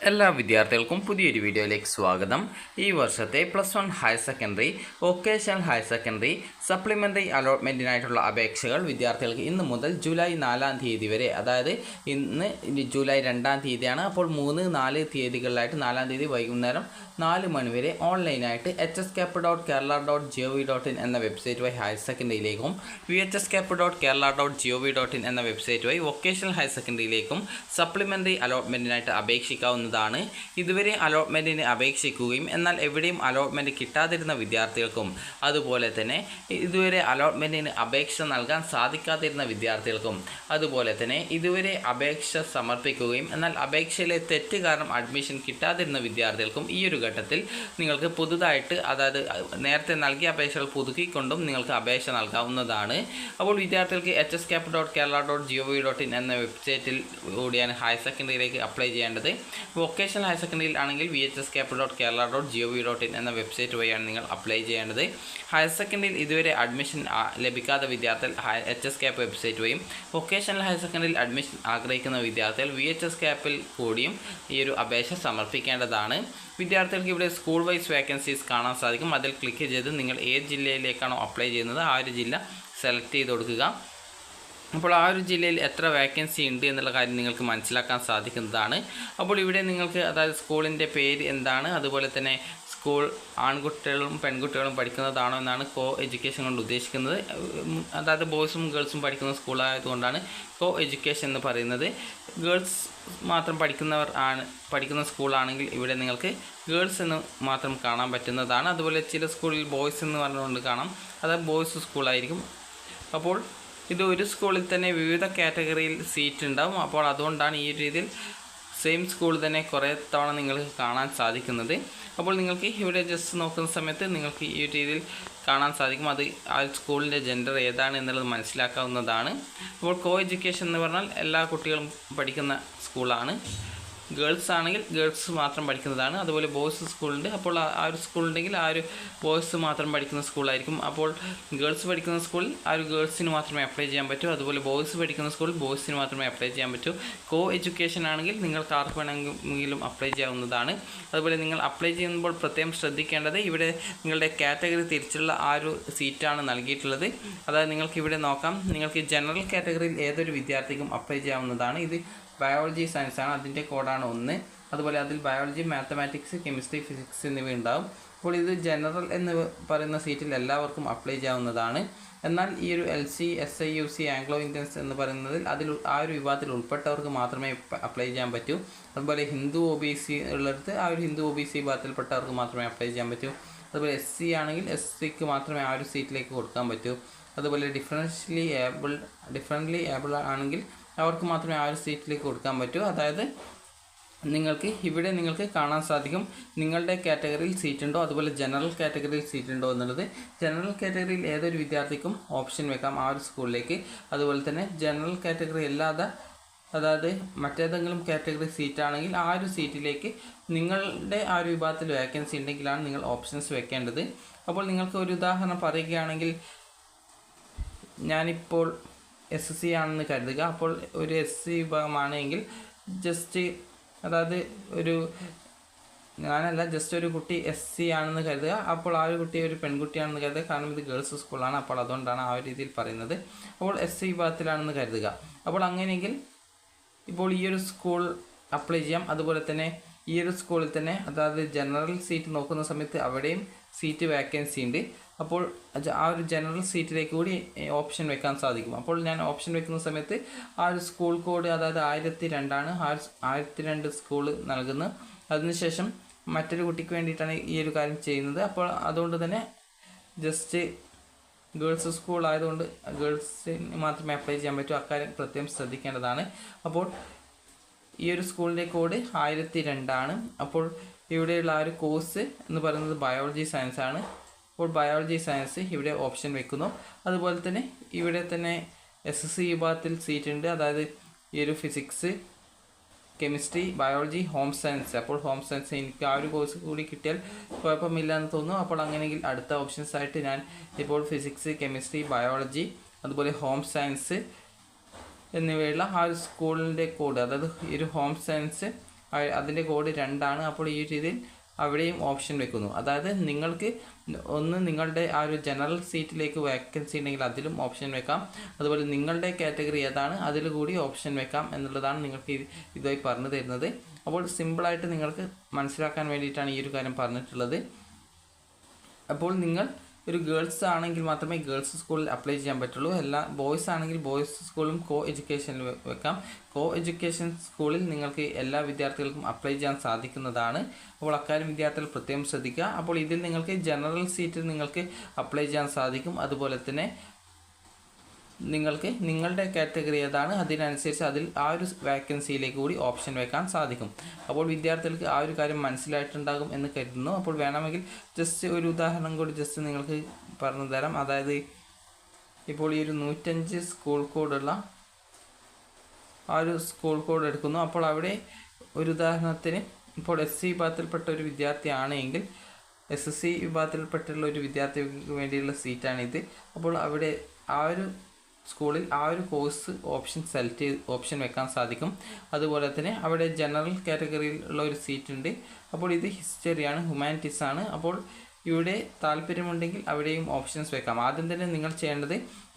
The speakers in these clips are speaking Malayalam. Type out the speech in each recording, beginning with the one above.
എല്ലാ വിദ്യാർത്ഥികൾക്കും പുതിയൊരു വീഡിയോയിലേക്ക് സ്വാഗതം. ഈ വർഷത്തെ +1 higher secondary, vocational higher secondary supplementary അലോട്ട്മെൻറ്റിനായിട്ടുള്ള അപേക്ഷകൾ വിദ്യാർത്ഥികൾക്ക് ഇന്ന് മുതൽ ജൂലൈ 4 തീയതി വരെ, അതായത് ഇന്ന് ജൂലൈ 2 തീയതിയാണ്. അപ്പോൾ 3, 4 തീയതികളിലായിട്ട് 4 തീയതി വൈകുന്നേരം 4 മണി വരെ ഓൺലൈനായിട്ട് hscap.kerala.gov.in എന്ന വെബ്സൈറ്റ് വഴി ഹയർ സെക്കൻഡറിയിലേക്കും vhscap.kerala.gov.in എന്ന വെബ്സൈറ്റ് വഴി വൊക്കേഷണൽ ഹയർ സെക്കൻഡറിയിലേക്കും സപ്ലിമെൻ്ററി അലോട്ട്മെൻറ്റിനായിട്ട് അപേക്ഷിക്കാവുന്നതാണ്. ഇതുവരെ അലോട്ട്മെൻറ്റിന് അപേക്ഷിക്കുകയും എന്നാൽ എവിടെയും അലോട്ട്മെൻറ്റ് കിട്ടാതിരുന്ന വിദ്യാർത്ഥികൾക്കും അതുപോലെ തന്നെ ഇതുവരെ അലോട്ട്മെൻറ്റിന് അപേക്ഷ നൽകാൻ സാധിക്കാതിരുന്ന വിദ്യാർത്ഥികൾക്കും അതുപോലെ തന്നെ ഇതുവരെ അപേക്ഷ സമർപ്പിക്കുകയും എന്നാൽ അപേക്ഷയിലെ തെറ്റ് കാരണം അഡ്മിഷൻ കിട്ടാതിരുന്ന വിദ്യാർത്ഥികൾക്കും ഈ ഒരു ഘട്ടത്തിൽ നിങ്ങൾക്ക് പുതുതായിട്ട്, അതായത് നേരത്തെ നൽകിയ അപേക്ഷകൾ പുതുക്കിക്കൊണ്ടും നിങ്ങൾക്ക് അപേക്ഷ നൽകാവുന്നതാണ്. അപ്പോൾ വിദ്യാർത്ഥികൾക്ക് hscap.kerala.gov.in എന്ന വെബ്സൈറ്റിൽ കൂടിയാണ് ഹയർ സെക്കൻഡറിയിലേക്ക് അപ്ലൈ ചെയ്യേണ്ടത്. വൊക്കേഷണൽ ഹയർ സെക്കൻഡറിയിൽ ആണെങ്കിൽ vhscap.kerala.gov.in എന്ന വെബ്സൈറ്റ് വഴിയാണ് നിങ്ങൾ അപ്ലൈ ചെയ്യേണ്ടത്. ഹയർ സെക്കൻഡറിയിൽ ഇതുവരെ അഡ്മിഷൻ ലഭിക്കാത്ത വിദ്യാർത്ഥികൾ hscap വെബ്സൈറ്റ് വഴിയും, വൊക്കേഷണൽ ഹയർ സെക്കൻഡറിയിൽ അഡ്മിഷൻ ആഗ്രഹിക്കുന്ന വിദ്യാർത്ഥികൾ vhscapൽ കൂടിയും ഈ ഒരു അപേക്ഷ സമർപ്പിക്കേണ്ടതാണ്. വിദ്യാർത്ഥികൾക്ക് ഇവിടെ സ്കൂൾ വൈസ് വേക്കൻസീസ് കാണാൻ സാധിക്കും. അതിൽ ക്ലിക്ക് ചെയ്ത് നിങ്ങൾ ഏത് ജില്ലയിലേക്കാണോ അപ്ലൈ ചെയ്യുന്നത് ആ ഒരു ജില്ല സെലക്ട് ചെയ്ത് കൊടുക്കുക. അപ്പോൾ ആ ഒരു ജില്ലയിൽ എത്ര വേക്കൻസി ഉണ്ട് എന്നുള്ള കാര്യം നിങ്ങൾക്ക് മനസ്സിലാക്കാൻ സാധിക്കുന്നതാണ്. അപ്പോൾ ഇവിടെ നിങ്ങൾക്ക്, അതായത് സ്കൂളിൻ്റെ പേര് എന്താണ്, അതുപോലെ തന്നെ സ്കൂൾ ആൺകുട്ടികളും പെൺകുട്ടികളും പഠിക്കുന്നതാണോ എന്നാണ് കോ എഡ്യൂക്കേഷൻ കൊണ്ട് ഉദ്ദേശിക്കുന്നത്. അതായത് ബോയ്സും ഗേൾസും പഠിക്കുന്ന സ്കൂളായതുകൊണ്ടാണ് കോ എഡ്യൂക്കേഷൻ എന്ന് പറയുന്നത്. ഗേൾസ് മാത്രം പഠിക്കുന്ന സ്കൂളാണെങ്കിൽ ഇവിടെ നിങ്ങൾക്ക് ഗേൾസ് എന്ന് മാത്രം കാണാൻ പറ്റുന്നതാണ്. അതുപോലെ ചില സ്കൂളിൽ ബോയ്സ് എന്ന് പറഞ്ഞുകൊണ്ട് കാണാം, അത് ബോയ്സ് സ്കൂളായിരിക്കും. അപ്പോൾ ഇത് ഒരു സ്കൂളിൽ തന്നെ വിവിധ കാറ്റഗറിയിൽ സീറ്റ് ഉണ്ടാവും. അപ്പോൾ അതുകൊണ്ടാണ് ഈ രീതിയിൽ സെയിം സ്കൂൾ തന്നെ കുറേ തവണ നിങ്ങൾക്ക് കാണാൻ സാധിക്കുന്നത്. അപ്പോൾ നിങ്ങൾക്ക് ഇവിടെ ജസ്റ്റ് നോക്കുന്ന സമയത്ത് നിങ്ങൾക്ക് ഈ രീതിയിൽ കാണാൻ സാധിക്കും. അത് ആ സ്കൂളിൻ്റെ ജെൻഡർ ഏതാണ് എന്നുള്ളത് മനസ്സിലാക്കാവുന്നതാണ്. അപ്പോൾ കോ എഡ്യൂക്കേഷൻ എന്ന് പറഞ്ഞാൽ എല്ലാ കുട്ടികളും പഠിക്കുന്ന സ്കൂളാണ്. ഗേൾസ് ആണെങ്കിൽ ഗേൾസ് മാത്രം പഠിക്കുന്നതാണ്. അതുപോലെ ബോയ്സ് സ്കൂളുണ്ട്. അപ്പോൾ ആ ഒരു സ്കൂളുണ്ടെങ്കിൽ ആ ഒരു ബോയ്സ് മാത്രം പഠിക്കുന്ന സ്കൂളായിരിക്കും. അപ്പോൾ ഗേൾസ് പഠിക്കുന്ന സ്കൂളിൽ ആ ഒരു ഗേൾസിന് മാത്രമേ അപ്ലൈ ചെയ്യാൻ പറ്റൂ. അതുപോലെ ബോയ്സ് പഠിക്കുന്ന സ്കൂളിൽ ബോയ്സിന് മാത്രമേ അപ്ലൈ ചെയ്യാൻ പറ്റൂ. കോ എഡ്യൂക്കേഷൻ ആണെങ്കിൽ നിങ്ങൾക്ക് ആർക്ക് വേണമെങ്കിലും അപ്ലൈ ചെയ്യാവുന്നതാണ്. അതുപോലെ നിങ്ങൾ അപ്ലൈ ചെയ്യുമ്പോൾ പ്രത്യേകം ശ്രദ്ധിക്കേണ്ടത്, ഇവിടെ നിങ്ങളുടെ കാറ്റഗറി തിരിച്ചുള്ള ആ ഒരു സീറ്റാണ് നൽകിയിട്ടുള്ളത്. അതായത് നിങ്ങൾക്ക് ഇവിടെ നോക്കാം, നിങ്ങൾക്ക് ജനറൽ കാറ്റഗറിയിൽ ഏതൊരു വിദ്യാർത്ഥിക്കും അപ്ലൈ ചെയ്യാവുന്നതാണ്. ഇത് ബയോളജി സയൻസ് ആണ്, അതിൻ്റെ കോഡാണ് 1. അതുപോലെ അതിൽ ബയോളജി, മാത്തമാറ്റിക്സ്, കെമിസ്ട്രി, ഫിസിക്സ് എന്നിവ ഉണ്ടാവും. അപ്പോൾ ഇത് ജനറൽ എന്ന് പറയുന്ന സീറ്റിൽ എല്ലാവർക്കും അപ്ലൈ ചെയ്യാവുന്നതാണ്. എന്നാൽ ഈ ഒരു LC, SI, UC, Anglo Indians എന്ന് പറയുന്നതിൽ ആ ഒരു വിഭാഗത്തിൽ ഉൾപ്പെട്ടവർക്ക് മാത്രമേ അപ്ലൈ ചെയ്യാൻ പറ്റൂ. അതുപോലെ ഹിന്ദു OBC ഉള്ളിടത്ത് ആ ഒരു ഹിന്ദു OBC വിഭാഗത്തിൽപ്പെട്ടവർക്ക് മാത്രമേ അപ്ലൈ ചെയ്യാൻ പറ്റൂ. അതുപോലെ SC ആണെങ്കിൽ SCക്ക് മാത്രമേ ആ ഒരു സീറ്റിലേക്ക് കൊടുക്കാൻ പറ്റൂ. അതുപോലെ ഡിഫറൻ്റ്ലി ഏബിൾ ആണെങ്കിൽ അവർക്ക് മാത്രമേ ആ ഒരു സീറ്റിലേക്ക് കൊടുക്കാൻ പറ്റൂ. അതായത് നിങ്ങൾക്ക് കാണാൻ സാധിക്കും നിങ്ങളുടെ കാറ്റഗറിയിൽ സീറ്റ് ഉണ്ടോ, അതുപോലെ ജനറൽ കാറ്റഗറിയിൽ സീറ്റ് ഉണ്ടോ എന്നുള്ളത്. ജനറൽ കാറ്റഗറിയിൽ ഏതൊരു വിദ്യാർത്ഥിക്കും ഓപ്ഷൻ വെക്കാം ആ ഒരു സ്കൂളിലേക്ക്. അതുപോലെ തന്നെ ജനറൽ കാറ്റഗറി അല്ലാതെ, അതായത് മറ്റേതെങ്കിലും കാറ്റഗറി സീറ്റാണെങ്കിൽ ആ ഒരു സീറ്റിലേക്ക് നിങ്ങളുടെ ആ ഒരു വിഭാഗത്തിൽ വേക്കൻസി ഉണ്ടെങ്കിലാണ് നിങ്ങൾ ഓപ്ഷൻസ് വെക്കേണ്ടത്. അപ്പോൾ നിങ്ങൾക്ക് ഒരു ഉദാഹരണം പറയുകയാണെങ്കിൽ, ഞാനിപ്പോൾ SC ആണെന്ന് കരുതുക. അപ്പോൾ ഒരു SC വിഭാഗമാണെങ്കിൽ ജസ്റ്റ്, അതായത് ജസ്റ്റ് ഒരു കുട്ടി SC ആണെന്ന് കരുതുക. അപ്പോൾ ആ ഒരു കുട്ടി ഒരു പെൺകുട്ടിയാണെന്ന് കരുതുക, കാരണം ഇത് ഗേൾസ് സ്കൂളാണ്. അപ്പോൾ അതുകൊണ്ടാണ് ആ ഒരു രീതിയിൽ പറയുന്നത്. അപ്പോൾ SC വിഭാഗത്തിലാണെന്ന് കരുതുക. അപ്പോൾ അങ്ങനെയെങ്കിൽ ഇപ്പോൾ ഈ ഒരു സ്കൂൾ അപ്ലൈ ചെയ്യാം. അതുപോലെ തന്നെ ഈ ഒരു സ്കൂളിൽ തന്നെ, അതായത് ജനറൽ സീറ്റ് നോക്കുന്ന സമയത്ത് അവിടെയും സീറ്റ് വേക്കൻസി ഉണ്ട്. അപ്പോൾ ആ ഒരു ജനറൽ സീറ്റിലേക്ക് കൂടി ഓപ്ഷൻ വെക്കാൻ സാധിക്കും. അപ്പോൾ ഞാൻ ഓപ്ഷൻ വെക്കുന്ന സമയത്ത് ആ ഒരു സ്കൂൾ കോഡ്, അതായത് 1002 ആണ്. 1002 സ്കൂൾ നൽകുന്നു. അതിനുശേഷം മറ്റൊരു കുട്ടിക്ക് വേണ്ടിയിട്ടാണ് ഈ ഒരു കാര്യം ചെയ്യുന്നത്. അപ്പോൾ അതുകൊണ്ട് തന്നെ ജസ്റ്റ് ഗേൾസ് സ്കൂൾ ആയതുകൊണ്ട് ഗേൾസിന് മാത്രമേ അപ്ലൈ ചെയ്യാൻ പറ്റൂ. അക്കാര്യം പ്രത്യേകം ശ്രദ്ധിക്കേണ്ടതാണ്. അപ്പോൾ ഈ ഒരു സ്കൂളിൻ്റെ കോഡ് 1002 ആണ്. അപ്പോൾ ഇവിടെയുള്ള ആ ഒരു കോഴ്സ് എന്ന് പറയുന്നത് ബയോളജി സയൻസ് ആണ്. അപ്പോൾ ബയോളജി സയൻസ് ഇവിടെ ഓപ്ഷൻ വെക്കുന്നു. അതുപോലെ തന്നെ ഇവിടെ തന്നെ SSC വിഭാഗത്തിൽ സീറ്റ് ഉണ്ട്. അതായത് ഈ ഒരു physics, chemistry, biology, home science. അപ്പോൾ ഹോം സയൻസ് എനിക്ക് ആ ഒരു കോഴ്സ് കൂടി കിട്ടിയാൽ കുഴപ്പമില്ല എന്ന് തോന്നുന്നു. അപ്പോൾ അങ്ങനെയെങ്കിൽ അടുത്ത ഓപ്ഷൻസ് ആയിട്ട് ഞാൻ ഇപ്പോൾ ഫിസിക്സ്, കെമിസ്ട്രി, ബയോളജി, അതുപോലെ ഹോം സയൻസ് എന്നിവയുള്ള ആ ഒരു സ്കൂളിൻ്റെ കോഡ്, അതായത് ഈ ഒരു ഹോം സയൻസ് അതിൻ്റെ കോഡ് 2 ആണ്. അപ്പോൾ ഈ രീതിയിൽ അവിടെയും ഓപ്ഷൻ വെക്കുന്നു. അതായത് നിങ്ങൾക്ക് ഒന്ന് നിങ്ങളുടെ ആ ഒരു ജനറൽ സീറ്റിലേക്ക് വേക്കൻസി ഉണ്ടെങ്കിൽ അതിലും ഓപ്ഷൻ വെക്കാം. അതുപോലെ നിങ്ങളുടെ കാറ്റഗറി ഏതാണ് അതിൽ കൂടി ഓപ്ഷൻ വെക്കാം എന്നുള്ളതാണ് നിങ്ങൾക്ക് ഇതുമായി പറഞ്ഞു തരുന്നത്. അപ്പോൾ സിമ്പിളായിട്ട് നിങ്ങൾക്ക് മനസ്സിലാക്കാൻ വേണ്ടിയിട്ടാണ് ഈ ഒരു കാര്യം പറഞ്ഞിട്ടുള്ളത്. അപ്പോൾ നിങ്ങൾ ഒരു ഗേൾസ് ആണെങ്കിൽ മാത്രമേ ഗേൾസ് സ്കൂളിൽ അപ്ലൈ ചെയ്യാൻ പറ്റുള്ളൂ. എല്ലാ ബോയ്സ് ആണെങ്കിൽ ബോയ്സ് സ്കൂളും കോ എഡ്യൂക്കേഷനിൽ വെക്കാം. കോ എഡ്യൂക്കേഷൻ സ്കൂളിൽ നിങ്ങൾക്ക് എല്ലാ വിദ്യാർത്ഥികൾക്കും അപ്ലൈ ചെയ്യാൻ സാധിക്കുന്നതാണ്. അപ്പോൾ അക്കാര്യം വിദ്യാർത്ഥികൾ പ്രത്യേകം ശ്രദ്ധിക്കുക. അപ്പോൾ ഇതിൽ നിങ്ങൾക്ക് ജനറൽ സീറ്റിൽ നിങ്ങൾക്ക് അപ്ലൈ ചെയ്യാൻ സാധിക്കും. അതുപോലെ തന്നെ നിങ്ങൾക്ക് നിങ്ങളുടെ കാറ്റഗറി ഏതാണ് അതിനനുസരിച്ച് അതിൽ ആ ഒരു വാക്കൻസിയിലേക്ക് കൂടി ഓപ്ഷൻ വെക്കാൻ സാധിക്കും. അപ്പോൾ വിദ്യാർത്ഥികൾക്ക് ആ ഒരു കാര്യം മനസ്സിലായിട്ടുണ്ടാകും എന്ന് കരുതുന്നു. അപ്പോൾ വേണമെങ്കിൽ ജസ്റ്റ് ഒരു ഉദാഹരണം കൂടി ജസ്റ്റ് നിങ്ങൾക്ക് പറഞ്ഞു തരാം. അതായത് ഇപ്പോൾ ഈ ഒരു 105 സ്കൂൾ കോഡുള്ള ആ ഒരു സ്കൂൾ കോഡ് എടുക്കുന്നു. അപ്പോൾ അവിടെ ഒരു ഉദാഹരണത്തിന് ഇപ്പോൾ SC വിഭാഗത്തിൽപ്പെട്ട ഒരു വിദ്യാർത്ഥിയാണെങ്കിൽ SSC വിഭാഗത്തിൽപ്പെട്ടുള്ള ഒരു വിദ്യാർത്ഥിക്ക് വേണ്ടിയുള്ള സീറ്റാണിത്. അപ്പോൾ അവിടെ ആ ഒരു സ്കൂളിൽ ആ ഒരു കോഴ്സ് ഓപ്ഷൻ വെക്കാൻ സാധിക്കും. അതുപോലെ തന്നെ അവിടെ ജനറൽ കാറ്റഗറിയിലുള്ള ഒരു സീറ്റ് ഉണ്ട്. അപ്പോൾ ഇത് ഹിസ്റ്ററിയാണ്, ഹ്യൂമാനിറ്റീസ് ആണ്. അപ്പോൾ ഇവിടെ താല്പര്യമുണ്ടെങ്കിൽ അവിടെയും ഓപ്ഷൻസ് വെക്കാം. ആദ്യം തന്നെ നിങ്ങൾ ചെയ്യേണ്ടത്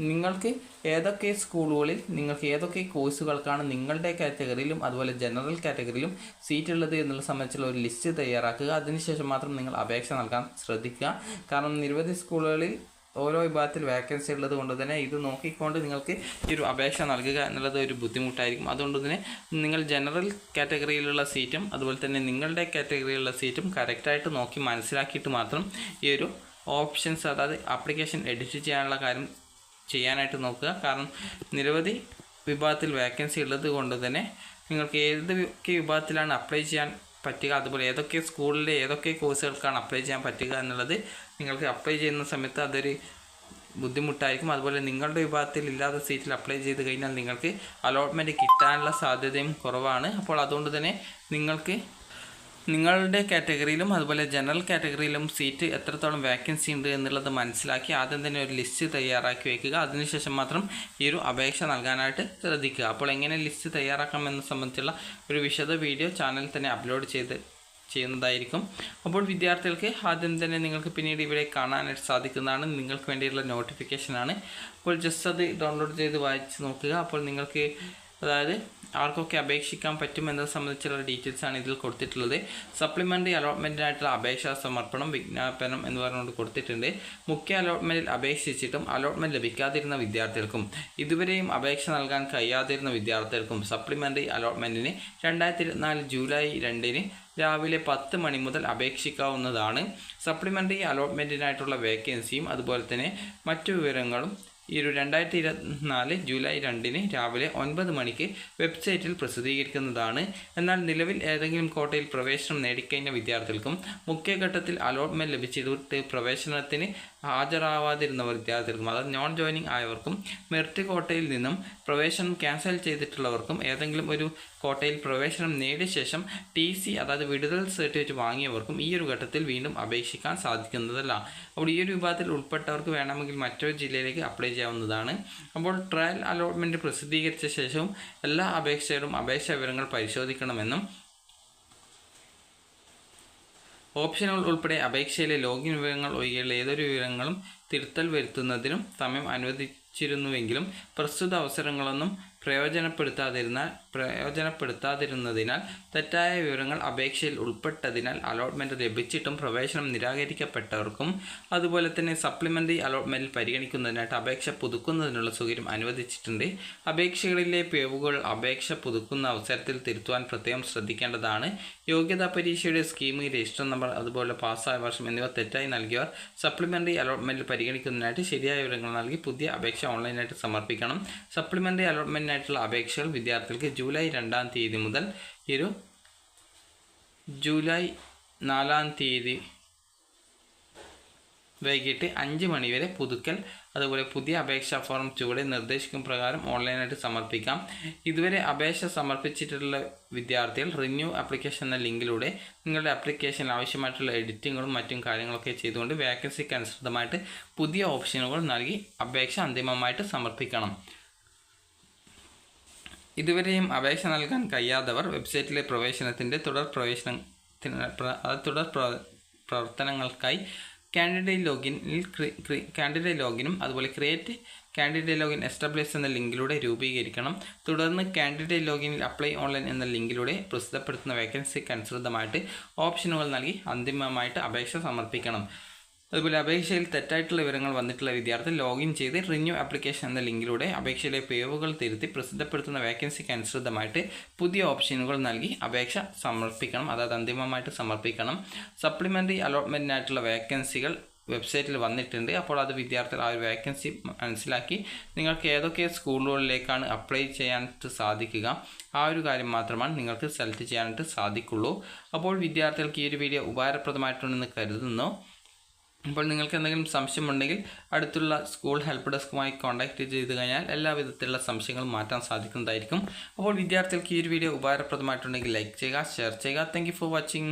നിങ്ങൾക്ക് ഏതൊക്കെ സ്കൂളുകളിൽ നിങ്ങൾക്ക് ഏതൊക്കെ കോഴ്സുകൾക്കാണ് നിങ്ങളുടെ കാറ്റഗറിയിലും അതുപോലെ ജനറൽ കാറ്റഗറിയിലും സീറ്റ് ഉള്ളത് എന്നുള്ള സംബന്ധിച്ചുള്ള ഒരു ലിസ്റ്റ് തയ്യാറാക്കുക. അതിനുശേഷം മാത്രം നിങ്ങൾ അപേക്ഷ നൽകാൻ ശ്രദ്ധിക്കുക. കാരണം നിരവധി സ്കൂളുകളിൽ ഓരോ വിഭാഗത്തിൽ വേക്കൻസി ഉള്ളത് കൊണ്ട് തന്നെ ഇത് നോക്കിക്കൊണ്ട് നിങ്ങൾക്ക് ഈ ഒരു അപേക്ഷ നൽകുക എന്നുള്ളത് ഒരു ബുദ്ധിമുട്ടായിരിക്കും. അതുകൊണ്ട് തന്നെ നിങ്ങൾ ജനറൽ കാറ്റഗറിയിലുള്ള സീറ്റും അതുപോലെ തന്നെ നിങ്ങളുടെ കാറ്റഗറിയിലുള്ള സീറ്റും കറക്റ്റായിട്ട് നോക്കി മനസ്സിലാക്കിയിട്ട് മാത്രം ഈ ഒരു ഓപ്ഷൻസ് അതായത് ആപ്ലിക്കേഷൻ എഡിറ്റ് ചെയ്യാനുള്ള കാര്യം ചെയ്യാനായിട്ട് നോക്കുക. കാരണം നിരവധി വിഭാഗത്തിൽ വേക്കൻസി ഉള്ളത് കൊണ്ട് തന്നെ നിങ്ങൾക്ക് ഏതൊക്കെ വിഭാഗത്തിലാണ് അപ്ലൈ ചെയ്യാൻ പറ്റുക, അതുപോലെ ഏതൊക്കെ സ്കൂളിലെ ഏതൊക്കെ കോഴ്സുകൾക്കാണ് അപ്ലൈ ചെയ്യാൻ പറ്റുക എന്നുള്ളത് നിങ്ങൾക്ക് അപ്ലൈ ചെയ്യുന്ന സമയത്ത് അതൊരു ബുദ്ധിമുട്ടായിരിക്കും. അതുപോലെ നിങ്ങളുടെ വിഭാഗത്തിൽ ഇല്ലാത്ത സീറ്റിൽ അപ്ലൈ ചെയ്ത് കഴിഞ്ഞാൽ നിങ്ങൾക്ക് അലോട്ട്മെൻറ്റ് കിട്ടാനുള്ള സാധ്യതയും കുറവാണ്. അപ്പോൾ അതുകൊണ്ട് തന്നെ നിങ്ങൾക്ക് നിങ്ങളുടെ കാറ്റഗറിയിലും അതുപോലെ ജനറൽ കാറ്റഗറിയിലും സീറ്റ് എത്രത്തോളം വേക്കൻസി ഉണ്ട് എന്നുള്ളത് മനസ്സിലാക്കി ആദ്യം തന്നെ ഒരു ലിസ്റ്റ് തയ്യാറാക്കി വയ്ക്കുക. അതിനുശേഷം മാത്രം ഈ ഒരു അപേക്ഷ നൽകാനായിട്ട് ശ്രദ്ധിക്കുക. അപ്പോൾ എങ്ങനെ ലിസ്റ്റ് തയ്യാറാക്കാമെന്ന് സംബന്ധിച്ചുള്ള ഒരു വിശദ വീഡിയോ ചാനലിൽ തന്നെ അപ്ലോഡ് ചെയ്യുന്നതായിരിക്കും. അപ്പോൾ വിദ്യാർത്ഥികൾക്ക് ആദ്യം തന്നെ നിങ്ങൾക്ക് പിന്നീട് ഇവിടെ കാണാനായിട്ട് സാധിക്കുന്നതാണ് നിങ്ങൾക്ക് വേണ്ടിയുള്ള നോട്ടിഫിക്കേഷനാണ്. അപ്പോൾ ജസ്റ്റ് അത് ഡൗൺലോഡ് ചെയ്ത് വായിച്ച് നോക്കുക. അപ്പോൾ നിങ്ങൾക്ക് അതായത് ആർക്കൊക്കെ അപേക്ഷിക്കാൻ പറ്റുമെന്നത് സംബന്ധിച്ചുള്ള ഡീറ്റെയിൽസാണ് ഇതിൽ കൊടുത്തിട്ടുള്ളത്. സപ്ലിമെൻ്ററി അലോട്ട്മെൻറ്റിനായിട്ടുള്ള അപേക്ഷാ സമർപ്പണം വിജ്ഞാപനം എന്ന് പറഞ്ഞുകൊണ്ട് കൊടുത്തിട്ടുണ്ട്. മുഖ്യ അലോട്ട്മെൻറ്റിൽ അപേക്ഷിച്ചിട്ടും അലോട്ട്മെൻറ്റ് ലഭിക്കാതിരുന്ന വിദ്യാർത്ഥികൾക്കും ഇതുവരെയും അപേക്ഷ നൽകാൻ കഴിയാതിരുന്ന വിദ്യാർത്ഥികൾക്കും സപ്ലിമെൻ്ററി അലോട്ട്മെൻറ്റിന് 2024 ജൂലൈ 2 രാവിലെ 10 മണി മുതൽ അപേക്ഷിക്കാവുന്നതാണ്. സപ്ലിമെൻ്ററി അലോട്ട്മെൻറ്റിനായിട്ടുള്ള വേക്കൻസിയും അതുപോലെ തന്നെ മറ്റു വിവരങ്ങളും ഈ ഒരു 2024 ജൂലൈ 2 രാവിലെ 9 മണിക്ക് വെബ്സൈറ്റിൽ പ്രസിദ്ധീകരിക്കുന്നതാണ്. എന്നാൽ നിലവിൽ ഏതെങ്കിലും കോട്ടയിൽ പ്രവേശനം നേടിക്കഴിഞ്ഞ വിദ്യാർത്ഥികൾക്കും മുഖ്യഘട്ടത്തിൽ അലോട്ട്മെൻറ്റ് ലഭിച്ചിട്ട് പ്രവേശനത്തിന് ഹാജരാവാതിരുന്ന വിദ്യാർത്ഥികൾക്കും അതായത് നോൺ ജോയിനിങ് ആയവർക്കും മെറിറ്റ് കോട്ടയിൽ നിന്നും പ്രവേശനം ക്യാൻസൽ ചെയ്തിട്ടുള്ളവർക്കും ഏതെങ്കിലും ഒരു കോട്ടയിൽ പ്രവേശനം നേടിയ ശേഷം TC അതായത് വിടുതൽ സർട്ടിഫിക്കറ്റ് വാങ്ങിയവർക്കും ഈ ഒരു ഘട്ടത്തിൽ വീണ്ടും അപേക്ഷിക്കാൻ സാധിക്കുന്നതല്ല. അപ്പോൾ ഈ ഒരു വിഭാഗത്തിൽ ഉൾപ്പെട്ടവർക്ക് വേണമെങ്കിൽ മറ്റൊരു ജില്ലയിലേക്ക് അപ്ലൈ ചെയ്യാവുന്നതാണ്. അപ്പോൾ ട്രയൽ അലോട്ട്മെൻറ്റ് പ്രസിദ്ധീകരിച്ച ശേഷവും എല്ലാ അപേക്ഷകരും അപേക്ഷാ വിവരങ്ങൾ പരിശോധിക്കണമെന്നും ഓപ്ഷനുകൾ ഉൾപ്പെടെ അപേക്ഷയിലെ ലോഗിൻ വിവരങ്ങൾ ഒഴികെയുള്ള ഏതൊരു വിവരങ്ങളും തിരുത്തൽ വരുത്തുന്നതിനും സമയം അനുവദിച്ചിരുന്നുവെങ്കിലും പ്രസ്തുത അവസരങ്ങളൊന്നും പ്രയോജനപ്പെടുത്താതിരുന്നതിനാൽ തെറ്റായ വിവരങ്ങൾ അപേക്ഷയിൽ ഉൾപ്പെട്ടതിനാൽ അലോട്ട്മെൻറ്റ് ലഭിച്ചിട്ടും പ്രവേശനം നിരാകരിക്കപ്പെട്ടവർക്കും അതുപോലെ തന്നെ സപ്ലിമെൻ്ററി അലോട്ട്മെൻറ്റിൽ പരിഗണിക്കുന്നതിനായിട്ട് അപേക്ഷ പുതുക്കുന്നതിനുള്ള സൗകര്യം അനുവദിച്ചിട്ടുണ്ട്. അപേക്ഷകളിലെ പിഴവുകൾ അപേക്ഷ പുതുക്കുന്ന അവസരത്തിൽ തിരുത്തുവാൻ പ്രത്യേകം ശ്രദ്ധിക്കേണ്ടതാണ്. യോഗ്യതാ പരീക്ഷയുടെ സ്കീം, രജിസ്റ്റർ നമ്പർ അതുപോലെ പാസ്സായ വർഷം എന്നിവ തെറ്റായി നൽകിയവർ സപ്ലിമെൻ്ററി അലോട്ട്മെൻറ്റിൽ പരിഗണിക്കുന്നതിനായിട്ട് ശരിയായ വിവരങ്ങൾ നൽകി പുതിയ അപേക്ഷ ഓൺലൈനായിട്ട് സമർപ്പിക്കണം. സപ്ലിമെൻ്ററി അലോട്ട്മെൻറ്റിനായിട്ടുള്ള അപേക്ഷകൾ വിദ്യാർത്ഥികൾക്ക് ജൂലൈ 2 മുതൽ ജൂലൈ 4 വൈകിട്ട് 5 മണി വരെ പുതുക്കൽ അതുപോലെ പുതിയ അപേക്ഷാ ഫോം ചുവടെ നിർദ്ദേശിക്കും പ്രകാരം ഓൺലൈനായിട്ട് സമർപ്പിക്കാം. ഇതുവരെ അപേക്ഷ സമർപ്പിച്ചിട്ടുള്ള വിദ്യാർത്ഥികൾ റിന്യൂ ആപ്ലിക്കേഷൻ എന്ന ലിങ്കിലൂടെ നിങ്ങളുടെ ആപ്ലിക്കേഷനിൽ ആവശ്യമായിട്ടുള്ള എഡിറ്റിങ്ങുകളും മറ്റും കാര്യങ്ങളൊക്കെ ചെയ്തുകൊണ്ട് വേക്കൻസിക്ക് അനുസൃതമായിട്ട് പുതിയ ഓപ്ഷനുകൾ നൽകി അപേക്ഷ അന്തിമമായിട്ട് സമർപ്പിക്കണം. ഇതുവരെയും അപേക്ഷ നൽകാൻ കഴിയാത്തവർ വെബ്സൈറ്റിലെ പ്രവേശനത്തിൻ്റെ തുടർ പ്രവർത്തനങ്ങൾക്കായി കാൻഡിഡേറ്റ് ലോഗിനും അതുപോലെ ക്രിയേറ്റ് കാൻഡിഡേറ്റ് ലോഗിൻ എസ്റ്റാബ്ലിഷ് എന്ന ലിങ്കിലൂടെ രൂപീകരിക്കണം. തുടർന്ന് കാൻഡിഡേറ്റ് ലോഗിനിൽ അപ്ലൈ ഓൺലൈൻ എന്ന ലിങ്കിലൂടെ പ്രസിദ്ധപ്പെടുത്തുന്ന വേക്കൻസിക്ക് അനുസൃതമായിട്ട് ഓപ്ഷനുകൾ നൽകി അന്തിമമായിട്ട് അപേക്ഷ സമർപ്പിക്കണം. അതുപോലെ അപേക്ഷയിൽ തെറ്റായിട്ടുള്ള വിവരങ്ങൾ വന്നിട്ടുള്ള വിദ്യാർത്ഥി ലോഗിൻ ചെയ്ത് റിന്യൂ ആപ്ലിക്കേഷൻ എന്ന ലിങ്കിലൂടെ അപേക്ഷയിലെ പിഴവുകൾ തിരുത്തി പ്രസിദ്ധപ്പെടുത്തുന്ന വേക്കൻസിക്ക് അനുസൃതമായിട്ട് പുതിയ ഓപ്ഷനുകൾ നൽകി അപേക്ഷ സമർപ്പിക്കണം. അതായത് അന്തിമമായിട്ട് സമർപ്പിക്കണം. സപ്ലിമെൻ്ററി അലോട്ട്മെൻറ്റിനായിട്ടുള്ള വേക്കൻസികൾ വെബ്സൈറ്റിൽ വന്നിട്ടുണ്ട്. അപ്പോൾ അത് വിദ്യാർത്ഥികൾ ആ ഒരു വേക്കൻസി മനസ്സിലാക്കി നിങ്ങൾക്ക് ഏതൊക്കെ സ്കൂളുകളിലേക്കാണ് അപ്ലൈ ചെയ്യാനായിട്ട് സാധിക്കുക ആ ഒരു കാര്യം മാത്രമാണ് നിങ്ങൾക്ക് സെലക്ട് ചെയ്യാനായിട്ട് സാധിക്കുള്ളൂ. അപ്പോൾ വിദ്യാർത്ഥികൾക്ക് ഈ ഒരു വീഡിയോ ഉപകാരപ്രദമായിട്ടുണ്ടെന്ന് കരുതുന്നു. അപ്പോൾ നിങ്ങൾക്ക് എന്തെങ്കിലും സംശയമുണ്ടെങ്കിൽ അടുത്തുള്ള സ്കൂൾ ഹെൽപ്പ് ഡെസ്കുമായി കോൺടാക്റ്റ് ചെയ്ത് കഴിഞ്ഞാൽ എല്ലാ വിധത്തിലുള്ള സംശയങ്ങളും മാറ്റാൻ സാധിക്കുന്നതായിരിക്കും. അപ്പോൾ വിദ്യാർത്ഥികൾക്ക് ഈ ഒരു വീഡിയോ ഉപകാരപ്രദമായിട്ടുണ്ടെങ്കിൽ ലൈക്ക് ചെയ്യുക, ഷെയർ ചെയ്യുക. Thank you for watching.